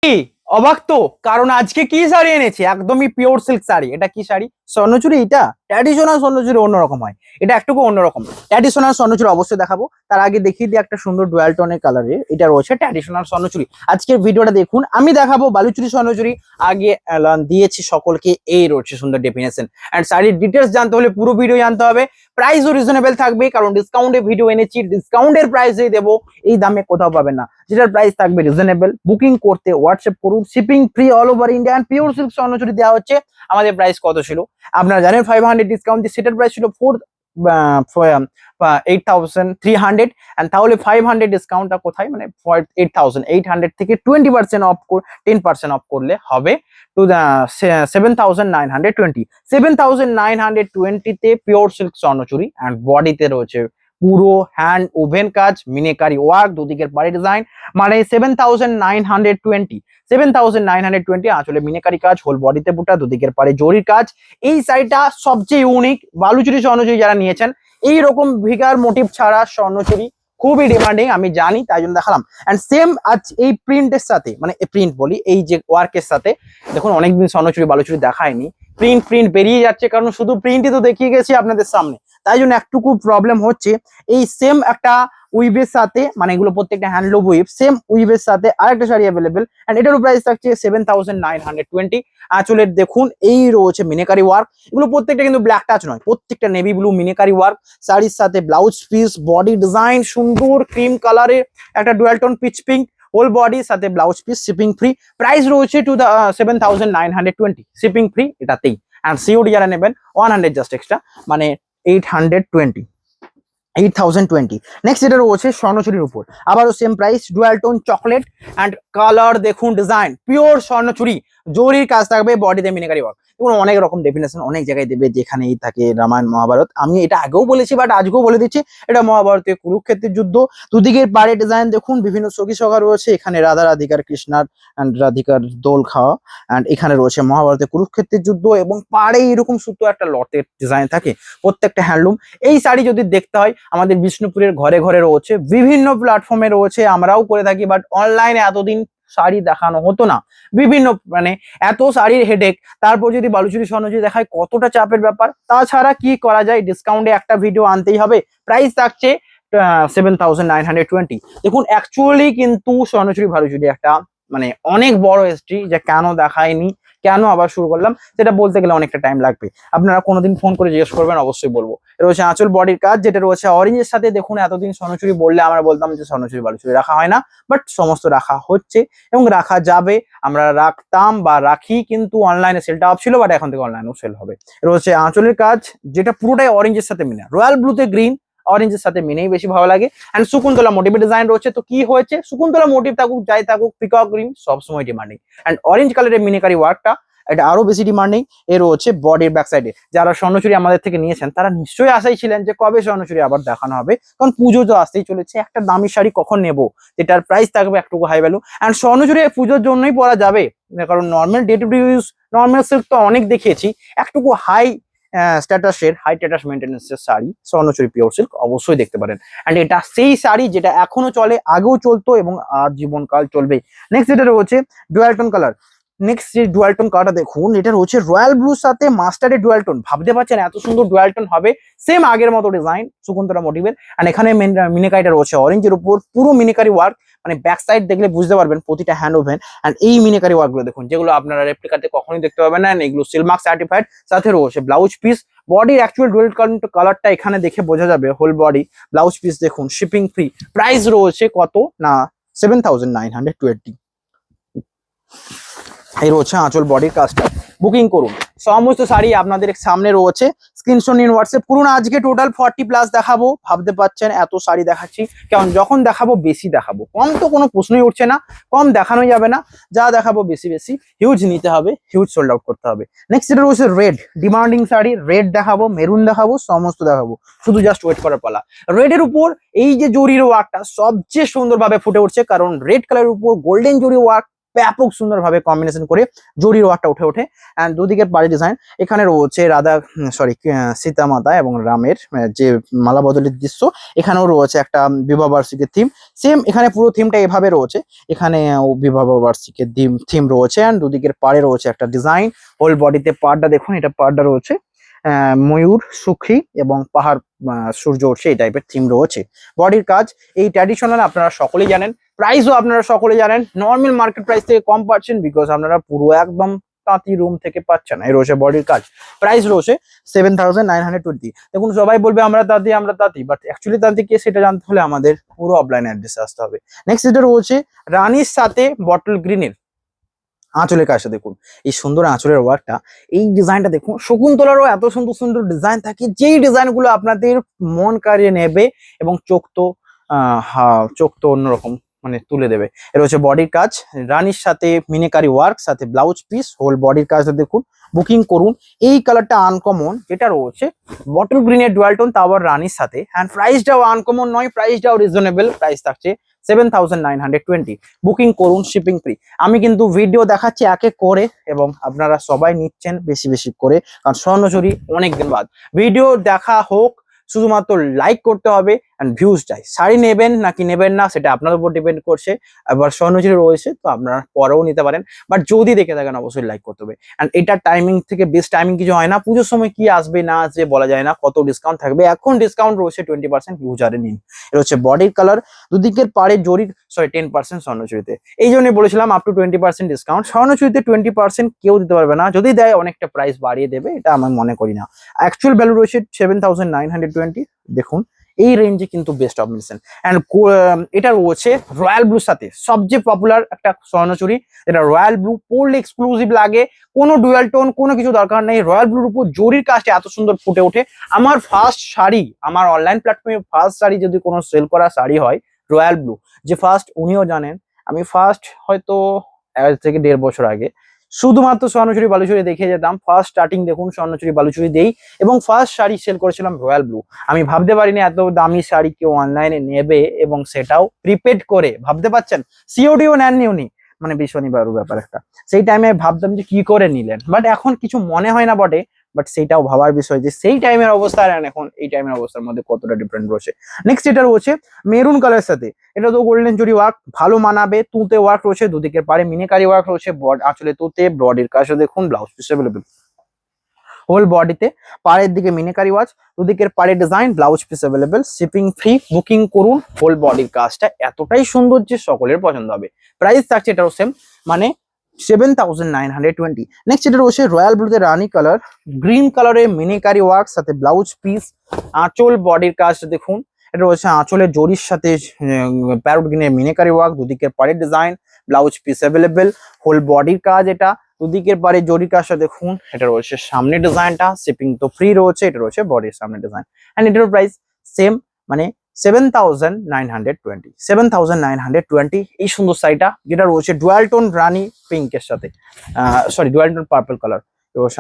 কি অবাক তো, কারণ আজকে কি শাড়ি এনেছি, একদমই পিওর সিল্ক শাড়ি। এটা কি শাড়ি? স্বর্ণচুরি। এটা ট্র্যাডিশনাল স্বর্ণচুরি, অন্যরকম হয় এটা, একটুকু অন্যরকম। ট্র্যাডিশনাল স্বর্ণচুরি অবশ্যই দেখাবো, তার আগে দেখিয়ে দিই একটা সুন্দর ডুয়াল টোনের কালারের এটা রয়েছে ট্র্যাডিশনাল স্বর্ণচুরি। আজকের ভিডিওটা দেখুন, আমি দেখাবো বালুচুরি স্বর্ণচুরি। আগে দিয়েছি সকলকে, এই রয়েছে সুন্দর ডেফিনেশন। এন্ড শাড়ির ডিটেলস জানতে হলে পুরো ভিডিও জানতে হবে। প্রাইসও রিজনেবল থাকবে, কারণ ডিসকাউন্টে ভিডিও এনেছি, ডিসকাউন্টের প্রাইসেই দেবো, এই দামে কোথাও পাবেন না। যেটার প্রাইস থাকবে রিজনেবল। বুকিং করতে হোয়াটসঅ্যাপ করুন, shipping free all over India. Pure silk স্বর্ণচুরি দেওয়া হচ্ছে। আমাদের প্রাইস কত ছিল আপনারা জানেন? 500 ডিসকাউন্ট দিয়ে সেটার প্রাইস ছিল 8,300। তাহলে 500 ডিসকাউন্টটা কোথায়, মানে 8,800 থেকে 20% অফ, 10% অফ করলে হবে টু 7,920। 7,920 তে পিওর সিল্ক স্বর্ণচুরি অ্যান্ড বডিতে রয়েছে পুরো হ্যান্ড ওভেন কাজ, মিনেকারি ওয়ার্ক, দুদিকের পাড়ে ডিজাইন, মানে 7,920। 7,920 আঁচলে মিনেকারি কাজ, হোল বডিতে বুটা, দুদিকের পাড়ে জরির কাজ। এই শাড়িটা সবচেয়ে ইউনিক। বালুচুরি স্বর্ণচুরি যারা নিয়েছেন, এইরকম ভিগার মোটিভ ছাড়া স্বর্ণচুরি খুবই ডিমান্ডিং, আমি জানি, তাই জন্য দেখালাম। অ্যান্ড সেম আজ এই প্রিন্টের সাথে, মানে প্রিন্ট বলি, এই যে ওয়ার্কের সাথে দেখুন, অনেকদিন স্বর্ণচুরি বালুচুরি দেখায়নি। প্রিন্ট বেরিয়ে যাচ্ছে, কারণ শুধু প্রিন্টই তো দেখিয়ে গেছি আপনাদের সামনে, তাই জন্য একটুকু প্রবলেম হচ্ছে। এই সেম একটা উইভের সাথে, মানে এগুলো প্রত্যেকটা হ্যান্ডলুম উইভ, সেম উইভের সাথে আরেকটা শাড়ি অ্যাভেলেবেল। এন্ড এটারও প্রাইস থাকছে 7,920। আঁচলের দেখুন এই রয়েছে মিনেকারি ওয়ার্ক। এগুলো প্রত্যেকটা কিন্তু ব্ল্যাক টাচ নয়, প্রত্যেকটা নেভি ব্লু মিনেকারি ওয়ার্ক। শাড়ির সাথে ব্লাউজ পিস, বডি ডিজাইন সুন্দর ক্রিম কালারের, একটা dual tone peach pink, whole body সাথে blouse piece, shipping free. Price রয়েছে 7,920, শিপিং ফ্রি এটাতেই। অ্যান্ড সিওডি যারা নেবেন 100 জাস্ট এক্সট্রা, মানে 820, 8,020। নেক্সট যেটা রয়েছে স্বর্ণচুরির উপর, আবারও same price, dual tone chocolate and colour দেখুন, ডিজাইন পিওর স্বর্ণচুরি, জরির কাজ থাকবে, বডিতে মিনাকারি ওয়ার্ক। এবং অনেক রকম ডেফিনেশন অনেক জায়গায় দেবে, যেখানেই থাকে রামায়ণ মহাভারত। আমি এটা আগেও বলেছি, বাট আজকেও বলে দিচ্ছি, এটা মহাভারতীয় কুরুক্ষেত্রের যুদ্ধ। দুদিকের পাড়ে ডিজাইন দেখুন, বিভিন্ন সখী সখা রয়েছে, এখানে রাধা রাধিকার, কৃষ্ণার অ্যান্ড রাধিকার দোল খাওয়া। অ্যান্ড এখানে রয়েছে মহাভারতের কুরুক্ষেত্রের যুদ্ধ, এবং পাড়ে এরকম সুতো একটা লটের ডিজাইন থাকে, প্রত্যেকটা হ্যান্ডলুম। এই শাড়ি যদি দেখতে হয়, আমাদের বিষ্ণুপুরের ঘরে ঘরে রয়েছে, বিভিন্ন প্ল্যাটফর্মে রয়েছে, আমরাও করে থাকি, বাট অনলাইনে এতদিন শাড়ি দেখানো হতো না, বিভিন্ন, মানে এত শাড়ির হেডেক, তারপর যদি বালুচুরি স্বর্ণচুরি দেখায়, কতটা চাপের ব্যাপার। তাছাড়া কি করা যায়, ডিসকাউন্টে একটা ভিডিও আনতেই হবে। প্রাইস থাকছে 7,920। দেখুন অ্যাকচুয়ালি কিন্তু স্বর্ণচুরি বালুচুরি একটা, মানে অনেক বড় হিস্ট্রি, যে কেন দেখায়নি, কেন আবার শুরু করলাম, সেটা বলতে গেলে অনেকটা টাইম লাগবে। আপনারা কোনোদিন ফোন করে জিজ্ঞেস করবেন, অবশ্যই বলবো। রয়েছে আঁচল বডির কাজ, যেটা রয়েছে অরেঞ্জের সাথে। দেখুন এতদিন স্বর্ণচুরি বললে আমরা বলতাম যে স্বর্ণচুরি বালুচুরি রাখা হয় না, বাট সমস্ত রাখা হচ্ছে এবং রাখা যাবে। আমরা রাখতাম বা রাখি, কিন্তু অনলাইনে সেলটা অফ ছিল, বাট এখন থেকে অনলাইনেও সেল হবে। রয়েছে আঁচলের কাজ, যেটা পুরোটাই অরেঞ্জের সাথে মিলে, রয়্যাল ব্লুতে গ্রিন, অরেঞ্জের সাথে মিনেই বেশি ভালো লাগে। এন্ড শকুন্তলা মোটিভের ডিজাইন রয়েছে। তো কি হয়েছে, শকুন্তলা মোটিভ থাকুক যাই থাকুক, পিকক গ্রিন সবসময় ডিমান্ডিং। এন্ড অরেঞ্জ কালারের মিনিকারি ওয়ার্কটা, এটা আরো বেশি ডিমান্ডিং। এর হচ্ছে বডির ব্যাক সাইডে। যারা স্বর্ণচুরি আমাদের থেকে নিয়েছেন, তারা নিশ্চয়ই আশাই ছিলেন যে কবে স্বর্ণচুরি আবার দেখানো হবে, কারণ পুজো তো আসতেই চলেছে। একটা দামি শাড়ি কখন নেবো, যেটার প্রাইস থাকবে একটু হাই ভ্যালু। এন্ড স্বর্ণচুরি পুজোর জন্যই পরা যাবে, কারণ normal day to day use normal silk তো অনেক দেখিয়েছি। একটুকু হাই স্ট্যাটাসের, হাই স্ট্যাটাস মেনটেন্যান্সের শাড়ি স্বর্ণচুরি পিওর সিল্ক অবশ্যই দেখতে পারেন। এন্ড এটা সেই শাড়ি যেটা এখনো চলে, আগেও চলতো এবং আজীবনকাল চলবে। নেক্সট যেটা রয়েছে ডুয়াল টোন কালার। নেক্সট যে ডুয়াল টোন কালারটা দেখুন, এটা রয়েছে রয়্যাল ব্লুর সাথে মাস্টার্ডের ডুয়াল টোন। ভাবতে পারছেন এত সুন্দর ডুয়াল টোন হবে? সেম আগের মতো ডিজাইন, শকুন্তলা মোটিভের। এন্ড এখানে মিনিকারিটা রয়েছে অরেঞ্জের উপর, পুরো মিনিকারি ওয়ার্ক, মানে ব্যাক সাইড দেখলে বুঝতে পারবেন প্রতিটা হ্যান্ড ওভেন। এন্ড এই মিনিকারি ওয়ার্ক গুলো দেখুন, যেগুলো আপনারা রেপ্লিকাতে কখনোই দেখতে পাবেন না। এগুলো সিলমার্ক সার্টিফাইড, সাথে রয়েছে ব্লাউজ পিস। বডির অ্যাকচুয়াল ডুয়াল কালারটা এখানে দেখে বোঝা যাবে, হোল বডি ব্লাউজ পিস দেখুন, শিপিং ফ্রি। প্রাইস রয়েছে কত না 7,920। এই রয়েছে আঁচল বডির কাজটা। বুকিং করুন, সমস্ত শাড়ি আপনাদের সামনে রয়েছে, স্ক্রিনশট নিন, হোয়াটসঅ্যাপ করুন। আজকে টোটাল 40+ দেখাবো। ভাবতে পারছেন এত শাড়ি দেখাচ্ছি, কারণ যখন দেখাবো বেশি দেখাবো, কম তো কোনো প্রশ্নই উঠছে না, কম দেখানোই যাবে না। যা দেখাবো বেশি বেশি, হিউজ নিতে হবে, হিউজ সোল্ড আউট করতে হবে। নেক্সট যেটা রয়েছে রেড, ডিমান্ডিং শাড়ি। রেড দেখাবো, মেরুন দেখাবো, সমস্ত দেখাবো, শুধু জাস্ট ওয়েট করার পালা। রেডের উপর এই যে জরির ওয়ার্কটা সবচেয়ে সুন্দরভাবে ফুটে উঠছে, কারণ রেড কালারের উপর গোল্ডেন জরি ওয়ার্ক ব্যাপক সুন্দরভাবে কম্বিনেশন করে জরির ওয়ার্কটা উঠে ওঠে। অ্যান্ড দুদিকের পাড়ি ডিজাইন এখানে রয়েছে রাধা সীতা মাতা এবং রামের যে মালা বদলের দৃশ্য, এখানেও রয়েছে একটা বিবাহ বার্ষিকীর থিম। সেম এখানে পুরো থিমটা এভাবে রয়েছে, এখানে বিবাহ বার্ষিকীর থিম রয়েছে। অ্যান্ড দুদিকের পাড়ে রয়েছে একটা ডিজাইন। হোল বডিতে পাড়টা দেখুন, এটা পাড়টা রয়েছে ময়ূর, সুখী এবং পাহাড়, সূর্য উঠছে, এই টাইপের থিম রয়েছে। বডির কাজ এই ট্র্যাডিশনাল আপনারা সকলেই জানেন, প্রাইসও আপনারা সকলে জানেন, নর্মাল মার্কেট প্রাইস থেকে কম পাচ্ছেন বিকজ আপনারা পুরো একদম তাঁতি রুম থেকে পাচ্ছেন। এই রয়েছে বডির কাজ, প্রাইস রয়েছে 7,920। দেখুন সবাই বলবে আমরা তাঁতি, বাট অ্যাকচুয়ালি তাঁতি কে সেটা জানতে হলে আমাদের পুরো অফলাইন অ্যাড্রেসে আসতে হবে। নেক্সট এটা রয়েছে রানীর সাথে বটল গ্রিনের আঁচলের কাজটা দেখুন, এই সুন্দর আঁচলের ওয়ার্কটা, এই ডিজাইনটা দেখুন। শকুন্তলারও এত সুন্দর সুন্দর ডিজাইন থাকে, যেই ডিজাইনগুলো আপনাদের মন কাড়িয়ে নেবে এবং চোখ তো অন্যরকম মানে তুলে দেবে। এটা হচ্ছে বডির কাজ, রানীর সাথে মিনেকারি ওয়ার্ক, সাথে ব্লাউজ পিস, হোল বডির কাজটা দেখুন। বুকিং করুন। এই কালারটা আনকমন, যেটা রয়েছে বটল গ্রিনের ডুয়াল টোন, তা আবার রানীর সাথে। অ্যান্ড প্রাইসটাও আনকমন নয়, প্রাইসটাও রিজনেবল, প্রাইস থাকছে 7,920। বুকিং করুন, শিপিং ফ্রি। আমি কিন্তু ভিডিও দেখাচ্ছি এক এক করে এবং আপনারা সবাই নিচ্ছেন বেশি বেশি করে, কারণ স্বর্ণচুরি অনেকদিন বাদ। ভিডিও দেখা হোক, শুধুমাত্র লাইক করতে হবে অ্যান্ড ভিউজ চাই। শাড়ি নেবেন নাকি নেবেন না সেটা আপনার উপর ডিপেন্ড করছে। আবার স্বর্ণচুরি রয়েছে তো আপনারা পরেও নিতে পারেন, বাট যদি দেখে থাকেন অবশ্যই লাইক করতে হবে। অ্যান্ড এটার টাইমিং থেকে বেস্ট টাইমিং কিছু হয় না, পুজোর সময় কি আসবে না আসবে বলা যায় না, কত ডিসকাউন্ট থাকবে। এখন ডিসকাউন্ট রয়েছে 20%, ইউজারে নিন। এটা হচ্ছে বডির কালার, দুদিকের পাড়ে জরি 10% স্বর্ণচুরিতে। এই জন্যই বলেছিলাম আপ টু 20% ডিসকাউন্ট। স্বর্ণচুরিতে 20% কেউ দিতে পারবে না, যদি দেয় অনেকটা প্রাইস বাড়িয়ে দেবে, এটা আমি মনে করি না। অ্যাকচুয়াল ভ্যালু রয়েছে 7,920। দেখুন এই রেঞ্জে কিন্তু বেস্ট কম্বিনেশন। অ্যান্ড এটা রয়েছে রয়্যাল ব্লুর সাথে, সবচেয়ে পপুলার একটা স্বর্ণচুরি। এটা রয়্যাল ব্লু পরলে এক্সক্লুসিভ লাগে, কোনো ডুয়াল টোন কোনো কিছু দরকার নেই। রয়্যাল ব্লুর উপর জরির কাজটা এত সুন্দর ফুটে ওঠে। আমার ফার্স্ট শাড়ি, আমার অনলাইন প্ল্যাটফর্মে ফার্স্ট শাড়ি যদি কোনো সেল করা শাড়ি হয় রয়্যাল ব্লু, যে ফার্স্ট উনিও জানেন, আমি ফার্স্ট হয়তো আজ থেকে 1.5 বছর আগে শুধুমাত্র স্বর্ণচুরি বালুচুরি দেখে যেতাম। ফার্স্ট স্টার্টিং দেখুন স্বর্ণচুরি বালুচুরি দেই এবং ফার্স্ট শাড়ি সেল করেছিলাম রয়্যাল ব্লু। আমি ভাবতে পারিনি এত দামি শাড়ি কেউ অনলাইনে নেবে, এবং সেটাও প্রিপেড করে। ভাবতে পারছেন, সিওডিও নেননি উনি, মানে বিশ্বনিবারু ব্যাপার একটা। সেই টাইমে ভাবতাম যে কি করে নিলেন, বাট এখন কিছু মনে হয় না বটে, বাট সেইটাও ভাবার বিষয় যে সেই টাইমের অবস্থা আর এখন এই টাইমের অবস্থার মধ্যে কতটা ডিফারেন্ট রয়েছে। নেক্সট এটা রয়েছে মেরুন কালারের সাথে, এটা তো গোল্ডেন জরি ওয়ার্ক ভালো মানাবে। তুঁতে ওয়ার্ক রয়েছে, দুদিকের পাড়ে মিনিকারি ওয়ার্ক রয়েছে, আঁচলে তুঁতে, বডির কাছে দেখুন ব্লাউজ পিস অ্যাভেলেবল। হোল বডিতে পাড়ের দিকে মিনিকারি ওয়াচ, দুদিকের পাড়ে design, blouse piece available, shipping free. Booking করুন। হোল বডির কাজটা এতটাই সুন্দর যে সকলের পছন্দ হবে। প্রাইস থাকছে এটাও সেম, মানে 7,920। নেক্সট এটা রয়েছে রয়্যাল ব্লুতে রানী কালার, গ্রিন কালারে মিনিকারি ওয়ার্ক, সাথে ব্লাউজ পিস, আঁচল বডির কাজটা দেখুন। এটা রয়েছে আঁচলের জরির সাথে প্যারোট গ্রিনের মিনিকারি ওয়ার্ক, দুদিকের পাড়ের design, blouse piece available. Whole বডির কাজ এটা, দুদিকের পাড়ে জরির কাজটা দেখুন। এটা রয়েছে সামনের ডিজাইনটা, শিপিং তো ফ্রি রয়েছে। এটা রয়েছে বডির সামনের ডিজাইন। অ্যান্ড এটার প্রাইস সেম, মানে 7,920। 7,920 এই সুন্দর শাড়িটা, যেটা রয়েছে ডুয়াল টোন রানী পিঙ্কের সাথে, ডুয়াল টোন পার্পল কালার।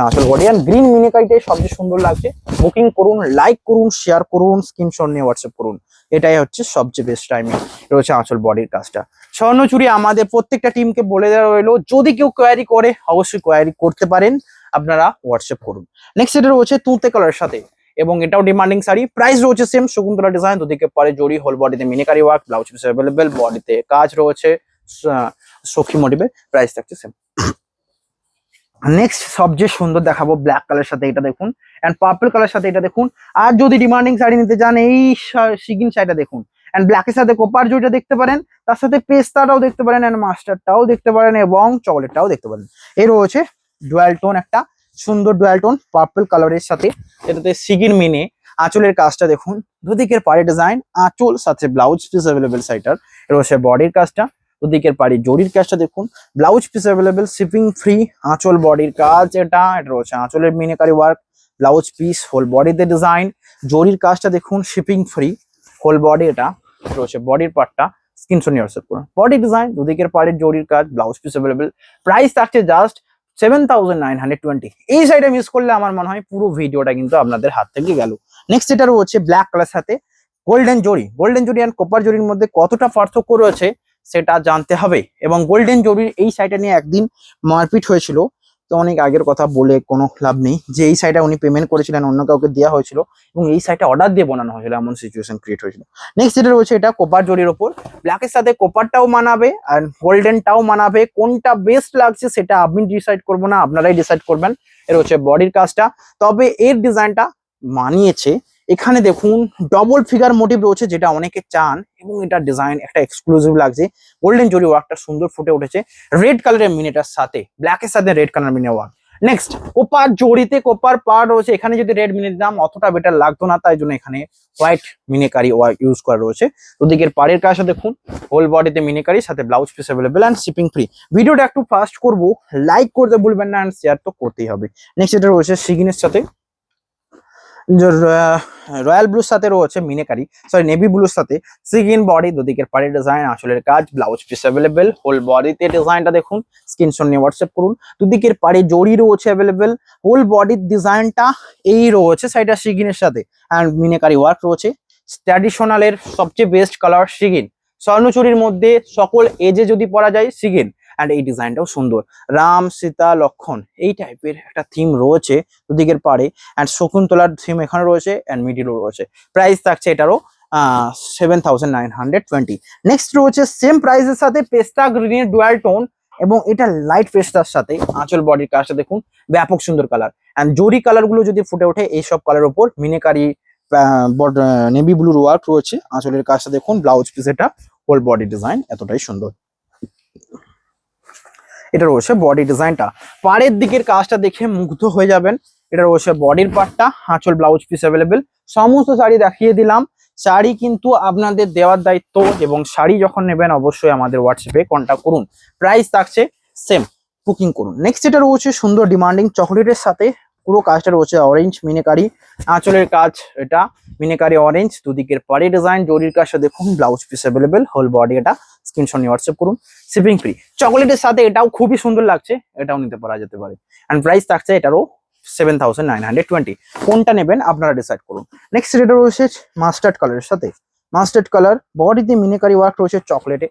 আসল বডি অ্যান্ড গ্রিন মিনিকারিটাই সবচেয়ে সুন্দর লাগছে। বুকিং করুন, লাইক করুন, শেয়ার করুন, স্ক্রিনশট নিয়ে হোয়াটসঅ্যাপ করুন। এটাই হচ্ছে সবচেয়ে বেস্ট টাইমিং। রয়েছে আঁচল বডির কাজটা। স্বর্ণচুরি আমাদের প্রত্যেকটা টিমকে বলে দেওয়া রইলো, যদি কেউ কোয়ারি করে অবশ্যই কোয়ারি করতে পারেন, আপনারা হোয়াটসঅ্যাপ করুন। নেক্সট এটা রয়েছে তুঁতে কালারের সাথে, এবং এটাও ডিমান্ডিং শাড়ি। প্রাইস রয়েছে সেম, শকুন্তলা ডিজাইন, দুদিকে পরে জরি, হোল বডিতে মিনিকারি ওয়ার্ক, ব্লাউজ পিস অ্যাভেলেবল, বডিতে কাজ রয়েছে সখী মোটিভে। প্রাইস থাকছে সেম। নেক্সট সবচেয়ে সুন্দর দেখাবো ব্ল্যাক কালার সাথে, এটা দেখুন, এন্ড পার্পল কালার সাথে এটা দেখুন। আর যদি ডিমান্ডিং শাড়ি নিতে চান, এই সিগিন শাড়িটা দেখুন, এন্ড ব্ল্যাকের সাথে কোপার জরিটা দেখতে পারেন, তার সাথে পেস্তাটাও দেখতে পারেন, এন্ড মাস্টারটাও দেখতে পারেন, এবং চকলেটটাও দেখতে পারেন। এর রয়েছে ডুয়াল টোন, একটা সুন্দর ডুয়াল টোন পার্পল কালারের সাথে, এটাতে সিগিন মিনে। আঁচলের কাজটা দেখুন, দুদিকের পাড়ে ডিজাইন, আঁচল সাথে ব্লাউজ পিস অ্যাভেলেবেল শাড়িটার। এর রয়েছে বডির কাজটা, দুদিকের পাড়ি জরির কাজটা দেখুন, blouse piece available, shipping free. আঁচল বডির কাজ এটা রয়েছে আঁচলের মিনিকারি ওয়ার্ক, ব্লাউজ পিস, হোল বডিতে ডিজাইন, জরির কাজটা দেখুন, শিপিং ফ্রি। হোল বডি এটা রয়েছে বডির পার্টটা, স্ক্রিনশট নিয়ে হোয়াটসঅ্যাপ করুন। বডি ডিজাইন, দুদিকের পাড়ির জরির কাজ, ব্লাউজ পিস অ্যাভেলেবেল। প্রাইস থাকছে জাস্ট 7,920। এই সাইডে মিস করলে আমার মনে হয় পুরো ভিডিওটা কিন্তু আপনাদের হাত থেকে গেল। নেক্সট এটা রয়েছে ব্ল্যাক কালার সাথে গোল্ডেন জরি। গোল্ডেন জরি অ্যান্ড কপার জরির মধ্যে কতটা পার্থক্য রয়েছে সেটা জানতে হবে। এবং গোল্ডেন জরির এই শাড়িটা নিয়ে একদিন মারপিট হয়েছিল, তো অনেক আগের কথা বলে কোনো লাভ নেই, যে এই শাড়িটা উনি পেমেন্ট করেছিলেন, অন্য কাউকে দেওয়া হয়েছিল এবং এই শাড়িটা অর্ডার দিয়ে বানানো হয়েছিল, এমন সিচুয়েশন ক্রিয়েট হয়েছিল। নেক্সট যেটা রয়েছে এটা কোপার জরির ওপর, ব্ল্যাকের সাথে কোপারটাও মানাবে আর গোল্ডেনটাও মানাবে, কোনটা বেস্ট লাগছে সেটা আমি ডিসাইড করবো না, আপনারাই ডিসাইড করবেন। এর হচ্ছে বডির কাজটা, তবে এর ডিজাইনটা মানিয়েছে। এখানে দেখুন ডবল ফিগার মোটিভ রয়েছে, যেটা অনেকে চান, এবং এটা ডিজাইন একটা এক্সক্লুসিভ লাগছে। গোল্ডেন জরি ওয়ার্কটা সুন্দর ফুটে উঠেছে রেড কালারের মিনেটার সাথে, ব্ল্যাকের সাথে রেড কালার মিনে ওয়ার্ক। নেক্সট কোপার জরিতে কোপার পার রয়েছে, এখানে যদি রেড মিনে দিতাম অতটা বেটার লাগতো না, তাই জন্য এখানে হোয়াইট মিনেকারি ওয়ার্ক ইউজ করা রয়েছে। দুদিকের পাড়ের কাজটা দেখুন, হোল বডিতে মিনেকারি, সাথে blouse piece available and shipping free. ভিডিওটা একটু ফাস্ট করবো, লাইক করতে ভুলবেন না অ্যান্ড শেয়ার তো করতেই হবে। নেক্সট এটা রয়েছে সিগিনের সাথে, রয়্যাল ব্লুর সাথে রয়েছে মিনেকারি, সরি নেভি ব্লুর সাথে সিগিন বডি, দুদিকের পাড়ে ডিজাইন, আঁচলের কাজ, ব্লাউজ পিস অ্যাভেলেবেল, হোল বডিতে ডিজাইনটা দেখুন, স্ক্রিনশট নিয়ে হোয়াটসঅ্যাপ করুন। দুদিকের পাড়ে জড়ি রয়েছে অ্যাভেলেবেল, হোল বডির ডিজাইনটা এই রয়েছে সাইডটা সিগিনের সাথে, অ্যান্ড মিনেকারি ওয়ার্ক রয়েছে। ট্র্যাডিশনালের সবচেয়ে বেস্ট কালার সিগিন, স্বর্ণচুরির মধ্যে সকল এজে যদি পরা যায় সিগিন, অ্যান্ড এই ডিজাইনটাও সুন্দর, রাম সীতা লক্ষণ এই টাইপের একটা থিম রয়েছে দুদিকের পাড়ে, অ্যান্ড শকুন্তলার থিম এখানে রয়েছে, অ্যান্ড মিডিলও রয়েছে। প্রাইস থাকছে এটারও 7,920। নেক্সট রয়েছে সেম প্রাইসের সাথে পেস্তা গ্রিনের ডুয়াল টোন, এবং এটা লাইট পেস্তার সাথে আঁচল বডির কাজটা দেখুন, ব্যাপক সুন্দর কালার, অ্যান্ড জরি কালার গুলো যদি ফুটে ওঠে এইসব কালার উপর, মিনেকারি নেভি ব্লুর ওয়ার্ক রয়েছে, আঁচলের কাজটা দেখুন, ব্লাউজ পিস, এটা হোল বডি ডিজাইন এতটাই সুন্দর। এটা রয়েছে বডি ডিজাইনটা, পাড়ের দিকের কাজটা দেখে মুগ্ধ হয়ে যাবেন। এটা রয়েছে বডির পার্টটা, আঁচল ব্লাউজ পিস অ্যাভেলেবেল। সমস্ত শাড়ি দেখিয়ে দিলাম, শাড়ি কিন্তু আপনাদের দেওয়ার দায়িত্ব, এবং শাড়ি যখন নেবেন অবশ্যই আমাদের হোয়াটসঅ্যাপে কন্ট্যাক্ট করুন। প্রাইস থাকছে সেম, বুকিং করুন। নেক্সট এটা রয়েছে সুন্দর ডিমান্ডিং চকলেটের সাথে, পুরো কাজটা রয়েছে অরেঞ্জ মিনেকারি, আঁচলের কাজ এটা মিনেকারি অরেঞ্জ, দুদিকের পাড়ে ডিজাইন, জরির কাজটা দেখুন, blouse piece available, whole body, এটা স্ক্রিনশট নিয়ে হোয়াটসঅ্যাপ করুন, শিপিং ফ্রি। চকলেটের সাথে এটাও খুবই সুন্দর লাগছে, এটাও নিতে পারা যেতে পারে, অ্যান্ড প্রাইস থাকছে এটারও 7,920। কোনটা নেবেন আপনারা ডিসাইড করুন। নেক্সট এটা রয়েছে মাস্টার্ড কালারের সাথে, মাস্টার্ড কালার, বডিতে মিনেকারি ওয়ার্ক রয়েছে চকলেটে,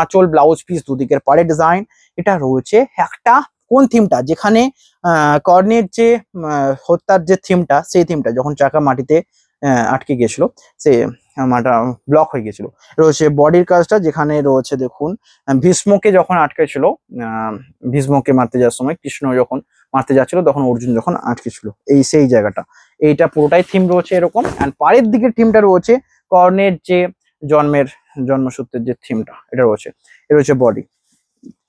আঁচল ব্লাউজ পিস, দুদিকের পাড়ে ডিজাইন। এটা রয়েছে একটা কোন থিমটা, যেখানে কর্নের যে হত্যার যে থিমটা, সেই থিমটা যখন চাকা মাটিতে আটকে গেছিল, সে মাটা ব্লক হয়ে গেছিল। রয়েছে বডির কাজটা, যেখানে রয়েছে দেখুন ভীষ্মকে যখন আটকেছিল, ভীষ্মকে মারতে যাওয়ার সময়, কৃষ্ণ যখন মারতে যাচ্ছিল তখন অর্জুন যখন আটকে ছিল, এই সেই জায়গাটা, এইটা পুরোটাই থিম রয়েছে এরকম। অ্যান্ড পাড়ের দিকের থিমটা রয়েছে কর্ণের যে জন্মসূত্রের যে থিমটা, এটা রয়েছে। এটা রয়েছে বডি,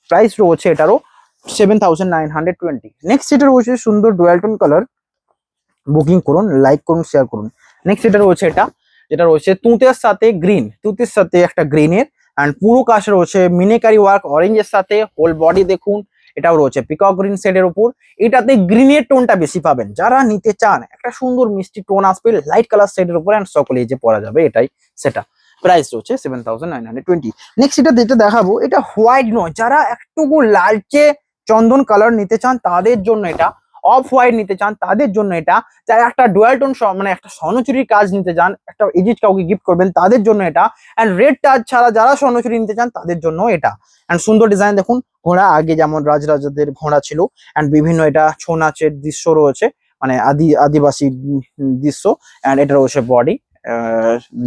প্রাইস রয়েছে এটারও 7,920। নেক্সট এটা রয়েছে সুন্দর ডুয়াল টোন কালার, বুকিং করুন, লাইক করুন, শেয়ার করুন। নেক্সট এটা রয়েছে এটা, যেটা রয়েছে তুঁতের সাথে গ্রিন, তুঁতের সাথে একটা গ্রিনের, অ্যান্ড পুরো কাজ রয়েছে মিনেকারি ওয়ার্ক অরেঞ্জের সাথে, হোল বডি দেখুন, এটাও রয়েছে পিকক গ্রিন শেডের উপর। এটাতে গ্রিনের টোনটা বেশি পাবেন, যারা নিতে চান একটা সুন্দর মিষ্টি টোন আসবে লাইট কালার শেডের উপর, অ্যান্ড সকলে যে পরা যাবে এটাই সেটা। প্রাইস রয়েছে 7,920। নেক্সট এটা যেটা দেখাবো, এটা হোয়াইট নয়, যারা একটুকু লালচে চন্দন কালার নিতে চান তাদের জন্য এটা, অফ হোয়াইট নিতে চান তাদের জন্য এটা, যারা একটা ডুয়াল টোন মানে একটা স্বর্ণচুরির কাজ নিতে চান, একটা এডিট কাউকে গিফট করবেন তাদের জন্য এটা, অ্যান্ড রেড টাচ ছাড়া যারা স্বর্ণচুরি নিতে চান তাদের জন্য এটা। অ্যান্ড সুন্দর ডিজাইন দেখুন, ঘোড়া, আগে যেমন রাজরাজাদের ঘোড়া ছিল, অ্যান্ড বিভিন্ন এটা ছৌ নাচের দৃশ্য রয়েছে, মানে আদিবাসী দৃশ্য। অ্যান্ড এটা রয়েছে বডি,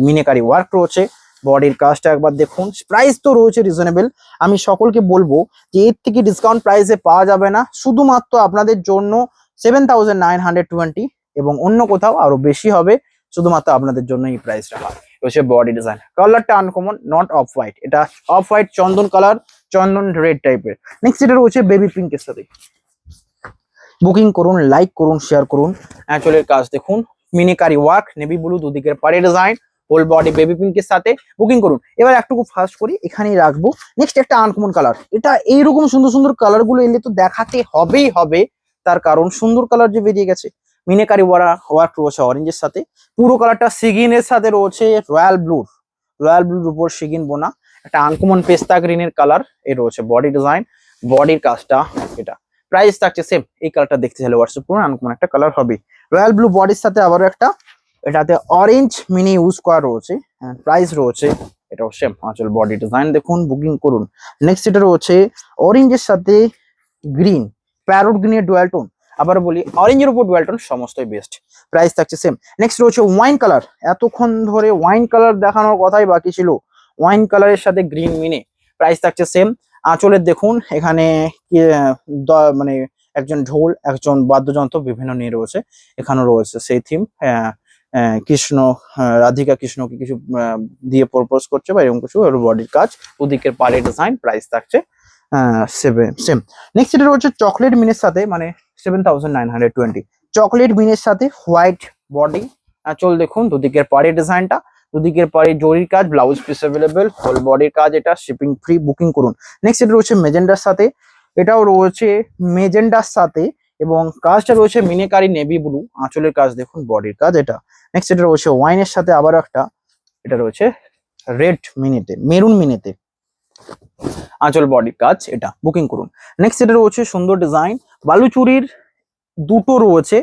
মিনেকারি ওয়ার্ক রয়েছে, বডির কাজটা একবার দেখুন। প্রাইস তো রয়েছে রিজনেবল, আমি সকলকে বলবো যে এর থেকে ডিসকাউন্ট প্রাইসে পাওয়া যাবে না, শুধুমাত্র আপনাদের জন্য 7,920, এবং অন্য কোথাও আরো বেশি হবে, শুধুমাত্র আপনাদের জন্য এই প্রাইসটা হয়। হচ্ছে বডি ডিজাইন, কালারটা আনকমন, নট অফ হোয়াইট, এটা অফ হোয়াইট চন্দন কালার, চন্দন রেড টাইপের। নেক্সট এটা রয়েছে বেবি পিঙ্কের সাথে, বুকিং করুন, লাইক করুন, শেয়ার করুন। অ্যাকচুয়ালি কাজ দেখুন, মিনিকারি ওয়ার্ক, নেভি ব্লু, দুদিকের পাড়ে ডিজাইন, হোল বডি বেবি পিঙ্কের সাথে, বুকিং করুন। এবার একটুকু ফাস্ট করি, এখানেই রাখবো। নেক্সট একটা আনকমন কালার, এটা এইরকম সুন্দর সুন্দর কালার গুলো এলে তো দেখাতে হবেই হবে, তার কারণ সুন্দর কালার যে বেরিয়ে গেছে। মিনেকারি ওয়ার্ক রয়েছে অরেঞ্জের সাথে, পুরো কালারটা সিগিনের সাথে রয়েছে রয়্যাল ব্লুর উপর সিগিন বোনা, একটা আনকমন পেস্তা গ্রিনের কালার, এ রয়েছে বডি ডিজাইন, বডির কাজটা এটা। প্রাইস থাকছে সেম, এই কালারটা দেখতে চাইলে হোয়াটসঅ্যাপ করুন, আনকমন একটা কালার হবে। রয়্যাল ব্লু বডির সাথে আবারও একটা, এটাতে অরেঞ্জ মিনি ইউজ করা রয়েছে, প্রাইস রয়েছে এটাও সেম আঁচল বডি ডিজাইন দেখুন, বুকিং করুন। নেক্সট এটা রয়েছে অরেঞ্জের সাথে গ্রিন, প্যারোট গ্রিনের ডুয়াল টোন। আবার বলি অরেঞ্জের উপর ডুয়াল টোন সমস্তই বেস্ট, প্রাইস থাকছে সেম। নেক্সট রয়েছে ওয়াইন কালার, এতক্ষণ ধরে ওয়াইন কালার দেখানোর কথাই বাকি ছিল, ওয়াইন কালারের সাথে গ্রিন মিনে, প্রাইস থাকছে সেম। আঁচলের দেখুন এখানে মানে একজন ঢোল, একজন বাদ্যযন্ত্র বিভিন্ন নিয়ে রয়েছে, এখানেও রয়েছে সেই থিম। কৃষ্ণ, রাধিকা কৃষ্ণকে কিছু দিয়ে প্রপোজ করছে বা এরকম কিছু, বডির কাজ, ওদিকের পাড়ে ডিজাইন, প্রাইস থাকছে সেম। নেক্সট এটা রয়েছে চকলেট মিনের সাথে, মানে 7920, চকলেট মিনের সাথে হোয়াইট বডি আঁচল দেখুন, দুদিকের পাড়ে ডিজাইনটা, দুদিকের পাড়ে জরির কাজ, ব্লাউজ পিস অ্যাভেলেবেল, হোল বডির কাজ, এটা শিপিং ফ্রি, বুকিং করুন। নেক্সট এটা রয়েছে মেজেন্ডার সাথে, এটাও রয়েছে মেজেন্ডার সাথে এবং কাজটা রয়েছে মিনেকারি নেভি ব্লু, আঁচলের কাজ দেখুন, বডির কাজ এটা। নেক্সট এটা রয়েছে ওয়াইনের সাথে আবারও একটা, এটা রয়েছে রেড মিনিতে, মেরুন মিনিতে, আঁচল বডির কাজ, এটা বুকিং করুন। নেক্সট এটা রয়েছে সুন্দর ডিজাইন, বালুচুরির দুটো রয়েছে,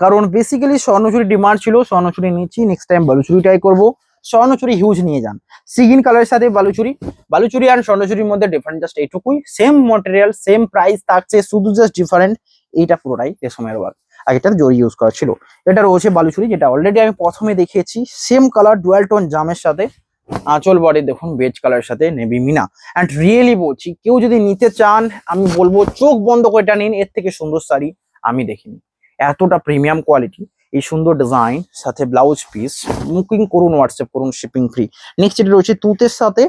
কারণ বেসিক্যালি স্বর্ণচুরি ডিমান্ড ছিল, স্বর্ণচুরি নিচ্ছি, নেক্সট টাইম বালুচুরি ট্রাই করবো। স্বর্ণচুরি হিউজ নিয়ে যান, সিগিন কালারের সাথে বালুচুরি, বালুচুরি আর স্বর্ণচুরির মধ্যে ডিফারেন্ট জাস্ট এইটুকুই, সেম ম্যাটেরিয়াল সেম প্রাইস থাকছে, শুধু জাস্ট ডিফারেন্ট এইটা পুরোটাই রেশমের ওয়ার্ক, আগেটার জরি ইউজ করা ছিল। এটা রয়েছে বালুচুরি, যেটা অলরেডি আমি প্রথমে দেখিয়েছি, সেম কালার ডুয়াল টোন জামের সাথে, আঁচল বডি দেখুন বেজ কালারের সাথে নেভি মিনা। অ্যান্ড রিয়েলি বলছি, কেউ যদি নিতে চান আমি বলবো চোখ বন্ধ করে এটা নিন, এর থেকে সুন্দর শাড়ি আমি দেখিনি, এতটা প্রিমিয়াম কোয়ালিটি, এই সুন্দর ডিজাইন সাথে ব্লাউজ পিস, বুকিং করুন, হোয়াটসঅ্যাপ করুন, শিপিং ফ্রি। নেক্সট এটা রয়েছে তুতের সাথে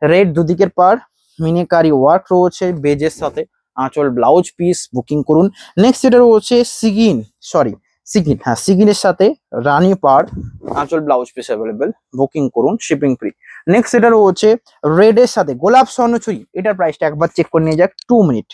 রেড, দুদিকের পার মিনিকারি ওয়ার্ক রয়েছে বেজের সাথে, আঁচল ব্লাউজ পিস, বুকিং করুন। নেক্সট এটা রয়েছে সিগিন, সিগিনের সাথে রানী পার, আঁচল ব্লাউজ পিস অ্যাভেলেবেল, বুকিং করুন, শিপিং ফ্রি। নেক্সট এটা রয়েছে রেড এর সাথে গোলাপ স্বর্ণচুরি, এটার প্রাইসটা একবার চেক করে নিয়ে যাক, 2 মিনিট।